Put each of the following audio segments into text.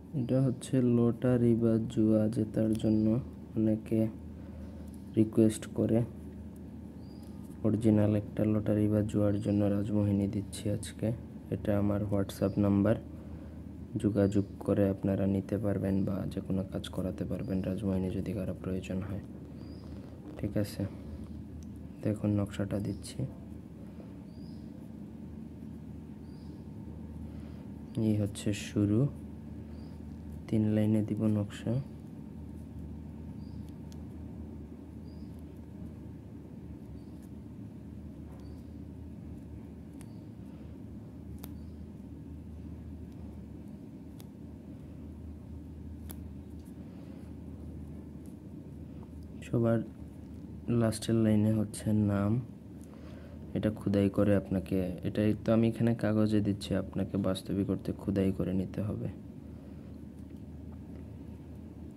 এটা হচ্ছে লটারি বা জুয়া জেতার জন্য অনেকে রিকোয়েস্ট করে। অরিজিনাল একটা লটারি বা জুয়ার জন্য রাজমোহিনী দিচ্ছি আজকে। এটা আমার হোয়াটসঅ্যাপ নাম্বার, যোগাযোগ করে আপনারা নিতে পারবেন বা যে কোনো কাজ করাতে পারবেন রাজমোহিনী যদি কারো প্রয়োজন হয়। ঠিক আছে, দেখুন নকশাটা দিচ্ছি। এই হচ্ছে শুরু, 3 লাইনে দিব নকশা। সবার লাস্টের লাইনে হচ্ছে নাম, এটা খোদাই করে আপনাকে, এটাই তো আমি এখানে কাগজে দিচ্ছি, আপনাকে বাস্তবিক করতে খোদাই করে নিতে হবে।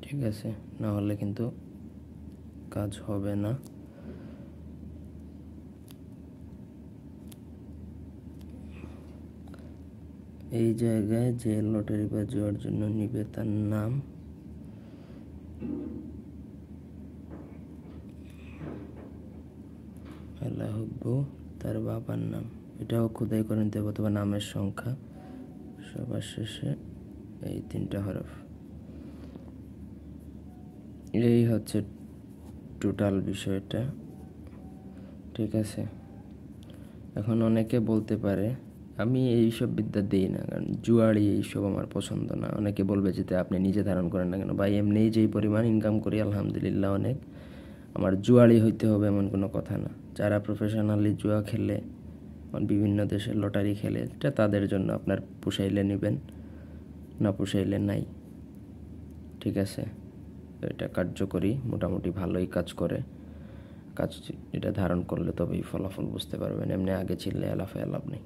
ঠিক আছে, না হলে কিন্তু কাজ হবে না। এই জায়গায় যে লটারি বা জুয়ার জন্য নিবে তার নাম, আল্লাহব্বু, তার বাবার নাম, এটাও খোদাই করে নিতে হবে, অথবা নামের সংখ্যা, সবার শেষে এই 3টা হরফ। এই হচ্ছে টোটাল বিষয়টা। ঠিক আছে, এখন অনেকে বলতে পারে আমি এইসব বিদ্যা দিই না, কারণ জুয়ারি এইসব আমার পছন্দ না। অনেকে বলবে যে আপনি নিজে ধারণ করেন না কেন? ভাই, এমনিই যেই পরিমাণ ইনকাম করি আলহামদুলিল্লাহ অনেক, আমার জুয়ারি হইতে হবে এমন কোনো কথা না। যারা প্রফেশনালি জুয়া খেলে, বিভিন্ন দেশের লটারি খেলে, এটা তাদের জন্য। আপনার পুষাইলে নেবেন, না পুষাইলে নাই। ঠিক আছে, এটা কার্যকরী, মোটামুটি ভালোই কাজ করে। কাজ এটা ধারণ করলে তবেই ফলাফল বুঝতে পারবেন, এমনি আগে ছিললে লাভ নেই।